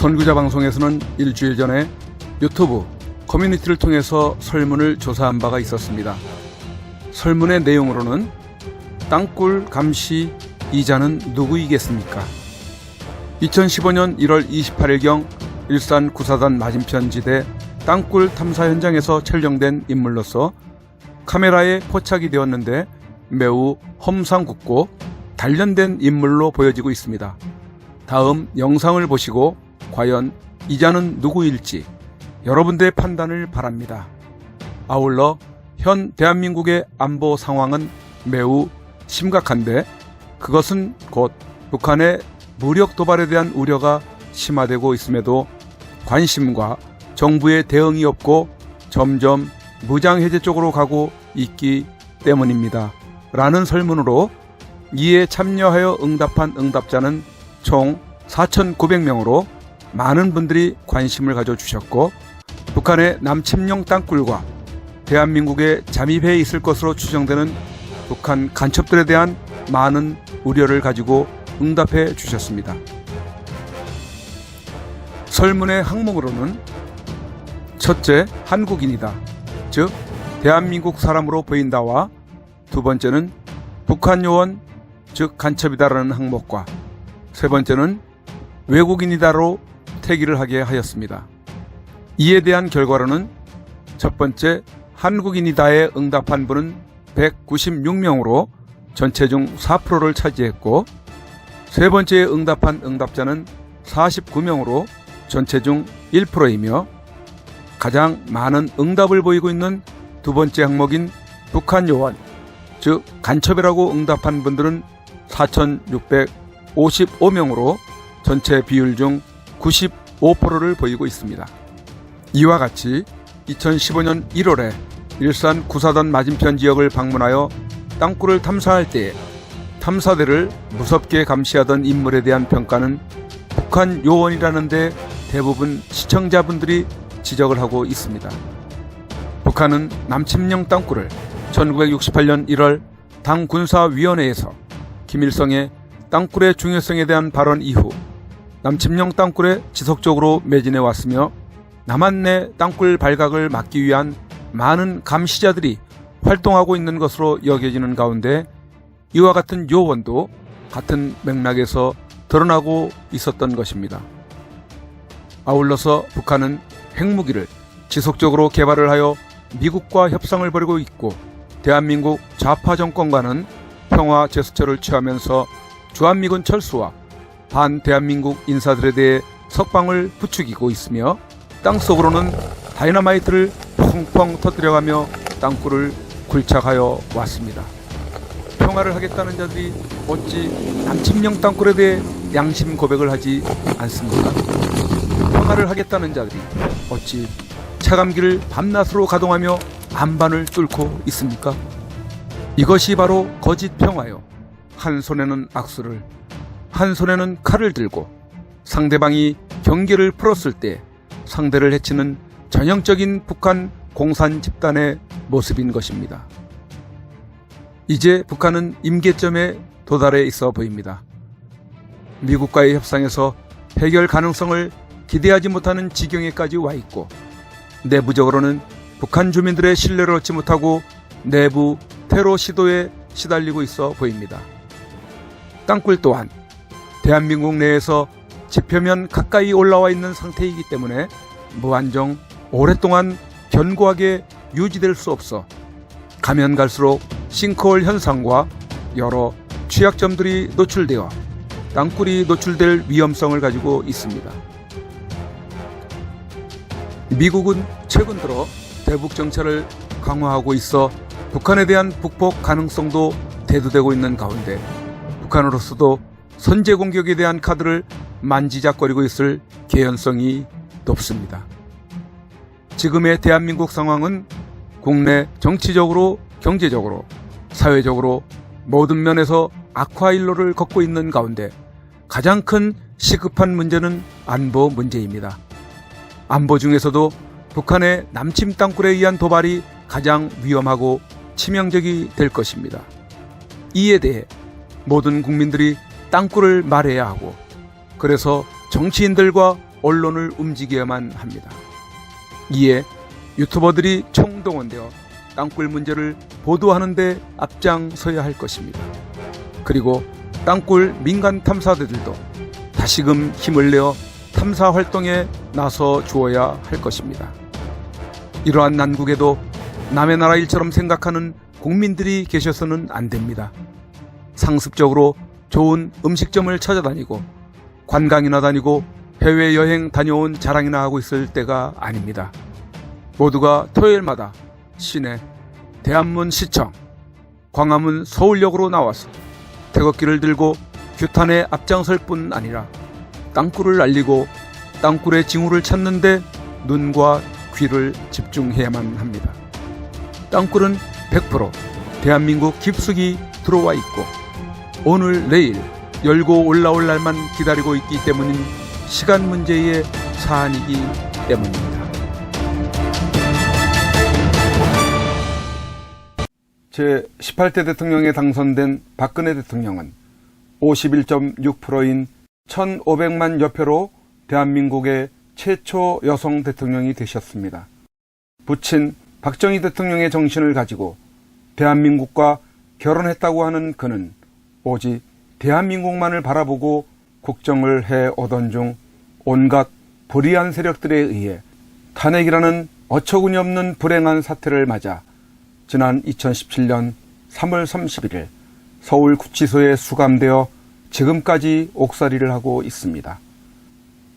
선구자 방송에서는 일주일 전에 유튜브 커뮤니티를 통해서 설문을 조사한 바가 있었습니다. 설문의 내용으로는 땅굴 감시 이자는 누구이겠습니까? 2015년 1월 28일경 일산 구사단 맞은편 지대 땅굴 탐사 현장에서 촬영된 인물로서 카메라에 포착이 되었는데 매우 험상궂고 단련된 인물로 보여지고 있습니다. 다음 영상을 보시고 과연 이자는 누구일지 여러분들의 판단을 바랍니다. 아울러 현 대한민국의 안보 상황은 매우 심각한데 그것은 곧 북한의 무력 도발에 대한 우려가 심화되고 있음에도 관심과 정부의 대응이 없고 점점 무장해제 쪽으로 가고 있기 때문입니다. 라는 설문으로 이에 참여하여 응답한 응답자는 총 4,900명으로 많은 분들이 관심을 가져주셨고 북한의 남침용 땅굴과 대한민국에 잠입해 있을 것으로 추정되는 북한 간첩들에 대한 많은 우려를 가지고 응답해 주셨습니다. 설문의 항목으로는 첫째, 한국인이다. 즉 대한민국 사람으로 보인다와 두 번째는 북한 요원, 즉 간첩이다라는 항목과 세 번째는 외국인이다로 태기를 하게 하였습니다. 이에 대한 결과로는 첫 번째 한국인이다에 응답한 분은 196명으로 전체 중 4%를 차지했고 세 번째에 응답한 응답자는 49명으로 전체 중 1%이며 가장 많은 응답을 보이고 있는 두 번째 항목인 북한 요원, 즉 간첩이라고 응답한 분들은 4,655명으로 전체 비율 중 95%를 보이고 있습니다. 이와 같이 2015년 1월에 일산 구사단 맞은편 지역을 방문하여 땅굴을 탐사할 때 탐사대를 무섭게 감시하던 인물에 대한 평가는 북한 요원이라는데 대부분 시청자분들이 지적을 하고 있습니다. 북한은 남침용 땅굴을 1968년 1월 당 군사위원회에서 김일성의 땅굴의 중요성에 대한 발언 이후 남침용 땅굴에 지속적으로 매진해 왔으며 남한 내 땅굴 발각을 막기 위한 많은 감시자들이 활동하고 있는 것으로 여겨지는 가운데 이와 같은 요원도 같은 맥락에서 드러나고 있었던 것입니다. 아울러서 북한은 핵무기를 지속적으로 개발을 하여 미국과 협상을 벌이고 있고 대한민국 좌파 정권과는 평화 제스처를 취하면서 주한미군 철수와 반대한민국 인사들에 대해 석방을 부추기고 있으며 땅속으로는 다이너마이트를 펑펑 터뜨려가며 땅굴을 굴착하여 왔습니다. 평화를 하겠다는 자들이 어찌 남침용 땅굴에 대해 양심 고백을 하지 않습니까? 평화를 하겠다는 자들이 어찌 차감기를 밤낮으로 가동하며 안반을 뚫고 있습니까? 이것이 바로 거짓 평화요. 한 손에는 악수를, 한 손에는 칼을 들고 상대방이 경계를 풀었을 때 상대를 해치는 전형적인 북한 공산 집단의 모습인 것입니다. 이제 북한은 임계점에 도달해 있어 보입니다. 미국과의 협상에서 해결 가능성을 기대하지 못하는 지경에까지 와 있고 내부적으로는 북한 주민들의 신뢰를 얻지 못하고 내부 테러 시도에 시달리고 있어 보입니다. 땅굴 또한 대한민국 내에서 지표면 가까이 올라와 있는 상태이기 때문에 무한정 오랫동안 견고하게 유지될 수 없어 가면 갈수록 싱크홀 현상과 여러 취약점들이 노출되어 땅굴이 노출될 위험성을 가지고 있습니다. 미국은 최근 들어 대북 정책을 강화하고 있어 북한에 대한 북폭 가능성도 대두되고 있는 가운데 북한으로서도 선제 공격에 대한 카드를 만지작거리고 있을 개연성이 높습니다. 지금의 대한민국 상황은 국내 정치적으로, 경제적으로, 사회적으로 모든 면에서 악화일로를 걷고 있는 가운데 가장 큰 시급한 문제는 안보 문제입니다. 안보 중에서도 북한의 남침 땅굴에 의한 도발이 가장 위험하고 치명적이 될 것입니다. 이에 대해 모든 국민들이 땅굴을 말해야 하고 그래서 정치인들과 언론을 움직여야만 합니다. 이에 유튜버들이 총동원되어 땅굴 문제를 보도하는 데 앞장서야 할 것입니다. 그리고 땅굴 민간 탐사대들도 다시금 힘을 내어 탐사 활동에 나서 주어야 할 것입니다. 이러한 난국에도 남의 나라 일처럼 생각하는 국민들이 계셔서는 안 됩니다. 상습적으로 좋은 음식점을 찾아다니고 관광이나 다니고 해외여행 다녀온 자랑이나 하고 있을 때가 아닙니다. 모두가 토요일마다 시내, 대한문 시청, 광화문 서울역으로 나와서 태극기를 들고 규탄에 앞장설 뿐 아니라 땅굴을 알리고 땅굴의 징후를 찾는데 눈과 귀를 집중해야만 합니다. 땅굴은 100% 대한민국 깊숙이 들어와 있고 오늘 내일 열고 올라올 날만 기다리고 있기 때문인 시간 문제의 사안이기 때문입니다. 제18대 대통령에 당선된 박근혜 대통령은 51.6%인 1,500만 여표로 대한민국의 최초 여성 대통령이 되셨습니다. 부친 박정희 대통령의 정신을 가지고 대한민국과 결혼했다고 하는 그는 오직 대한민국만을 바라보고 국정을 해오던 중 온갖 불의한 세력들에 의해 탄핵이라는 어처구니 없는 불행한 사태를 맞아 지난 2017년 3월 31일 서울 구치소에 수감되어 지금까지 옥살이를 하고 있습니다.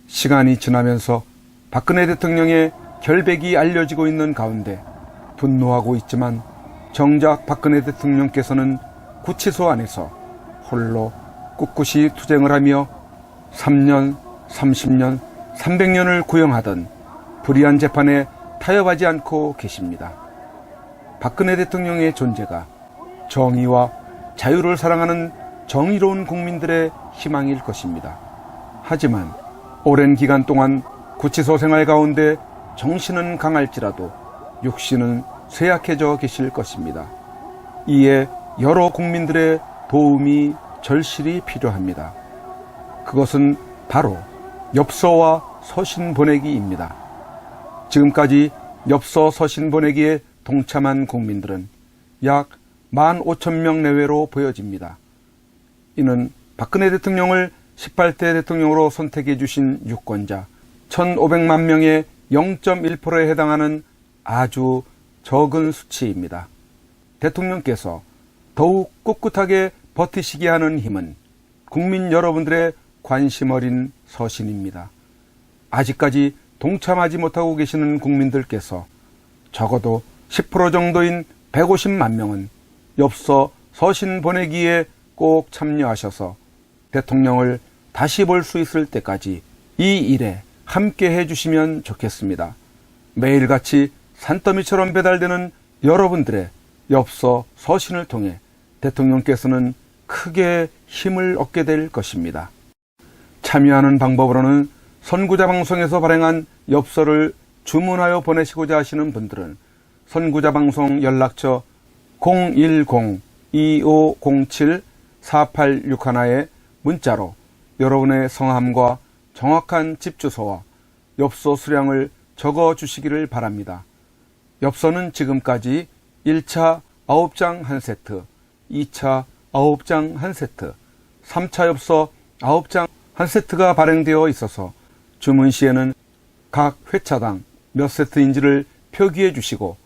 시간이 지나면서 박근혜 대통령의 결백이 알려지고 있는 가운데 분노하고 있지만 정작 박근혜 대통령께서는 구치소 안에서 홀로 꿋꿋이 투쟁을 하며 3년, 30년, 300년을 구형하던 불의한 재판에 타협하지 않고 계십니다. 박근혜 대통령의 존재가 정의와 자유를 사랑하는 정의로운 국민들의 희망일 것입니다. 하지만 오랜 기간 동안 구치소 생활 가운데 정신은 강할지라도 육신은 쇠약해져 계실 것입니다. 이에 여러 국민들의 도움이 절실히 필요합니다. 그것은 바로 엽서와 서신 보내기입니다. 지금까지 엽서 서신 보내기에 동참한 국민들은 약 15,000명 내외로 보여집니다. 이는 박근혜 대통령을 18대 대통령으로 선택해 주신 유권자 1,500만 명의 0.1%에 해당하는 아주 적은 수치입니다. 대통령께서 더욱 꿋꿋하게 버티시게 하는 힘은 국민 여러분들의 관심 어린 서신입니다. 아직까지 동참하지 못하고 계시는 국민들께서 적어도 10% 정도인 150만 명은 엽서 서신 보내기에 꼭 참여하셔서 대통령을 다시 볼 수 있을 때까지 이 일에 함께 해주시면 좋겠습니다. 매일같이 산더미처럼 배달되는 여러분들의 엽서 서신을 통해 대통령께서는 크게 힘을 얻게 될 것입니다. 참여하는 방법으로는 선구자 방송에서 발행한 엽서를 주문하여 보내시고자 하시는 분들은 선구자 방송 연락처 010-2507-4861에 문자로 여러분의 성함과 정확한 집 주소와 엽서 수량을 적어 주시기를 바랍니다. 엽서는 지금까지 1차 9장 1세트, 2차 9장 1세트, 3차 엽서 9장 1세트가 발행되어 있어서 주문 시에는 각 회차당 몇 세트인지를 표기해 주시고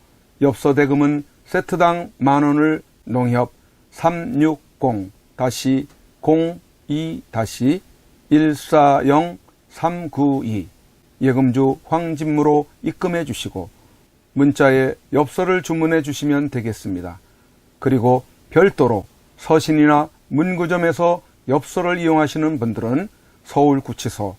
엽서 대금은 세트당 만원을 농협 360-02-140-392 예금주 황진무로 입금해 주시고 문자에 엽서를 주문해 주시면 되겠습니다. 그리고 별도로 서신이나 문구점에서 엽서를 이용하시는 분들은 서울구치소,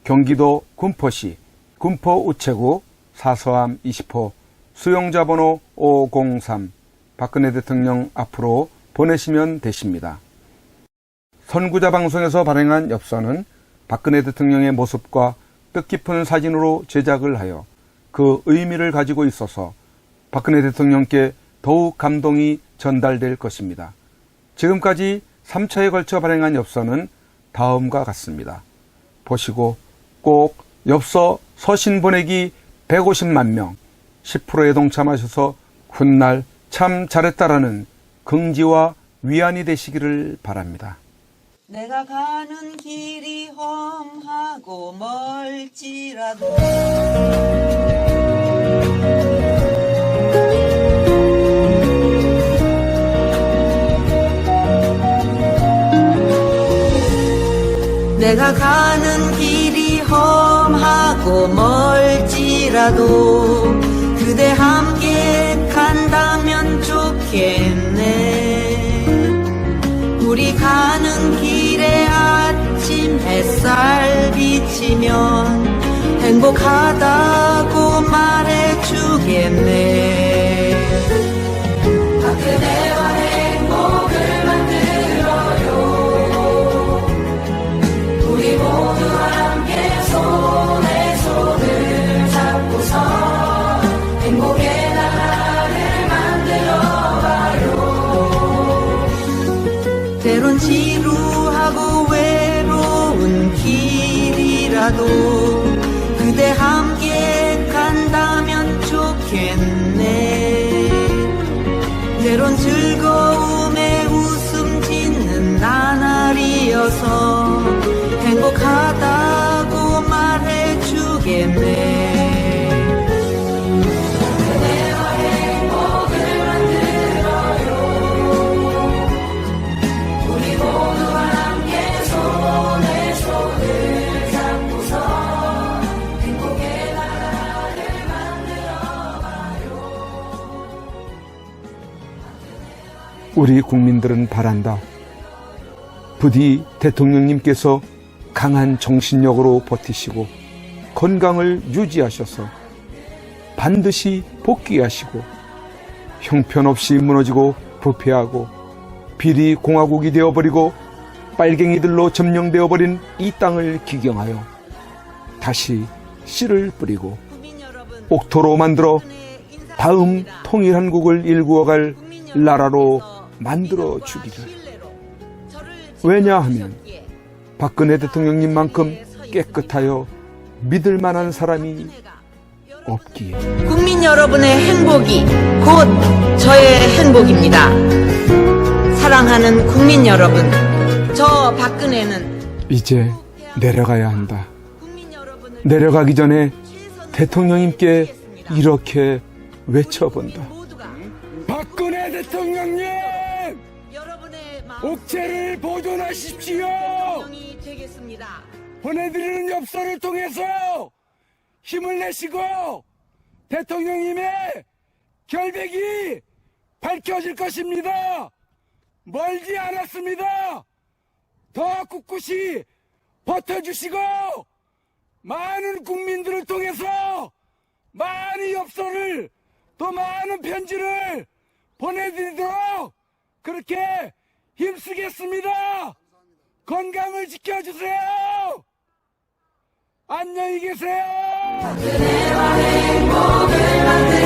경기도 군포시 군포우체구 사서함 20호 수용자 번호 503 박근혜 대통령 앞으로 보내시면 되십니다. 선구자 방송에서 발행한 엽서는 박근혜 대통령의 모습과 뜻깊은 사진으로 제작을 하여 그 의미를 가지고 있어서 박근혜 대통령께 더욱 감동이 전달될 것입니다. 지금까지 3차에 걸쳐 발행한 엽서는 다음과 같습니다. 보시고 꼭 엽서 서신 보내기 150만 명, 10%에 동참하셔서 훗날 참 잘했다라는 긍지와 위안이 되시기를 바랍니다. 내가 가는 길이 험하고 멀지라도 내가 가는 길이 험하고 멀지라도 그대 함께 간다면 좋겠네. 우리 가는 길에 아침 햇살 비치면 행복하다고 말해주겠네. 그대와 행복을 만들어요. 우리 모두 함께 손에 손을 잡고서 행복의 나라를 만들어봐요. 때론 지루하고 외로운 길이라도 그대 함께 간다면 좋겠네. 때론 즐거움에 웃음 짓는 나날이어서 행복하다고 말해주겠네. 그대와 행복을 만들어요. 우리 모두 함께 손에 손을 잡고서 행복의 나라를 만들어봐요. 우리 국민들은 바란다. 부디 대통령님께서 강한 정신력으로 버티시고 건강을 유지하셔서 반드시 복귀하시고 형편없이 무너지고 부패하고 비리 공화국이 되어버리고 빨갱이들로 점령되어버린 이 땅을 기경하여 다시 씨를 뿌리고 옥토로 만들어 다음 통일한국을 일구어갈 나라로 만들어 주기를. 왜냐하면 박근혜 대통령님만큼 깨끗하여 믿을 만한 사람이 없기에. 국민 여러분의 행복이 곧 저의 행복입니다. 사랑하는 국민 여러분, 저 박근혜는 이제 내려가야 한다. 내려가기 전에 대통령님께 이렇게 외쳐본다. 박근혜 대통령님! 옥체를 보존하십시오. 보내드리는 엽서를 통해서 힘을 내시고 대통령님의 결백이 밝혀질 것입니다. 멀지 않았습니다. 더 꿋꿋이 버텨주시고 많은 국민들을 통해서 많은 엽서를 또 많은 편지를 보내드리도록 그렇게 힘쓰겠습니다. 건강을 지켜주세요. 안녕히 계세요. 그대와 행복을 만들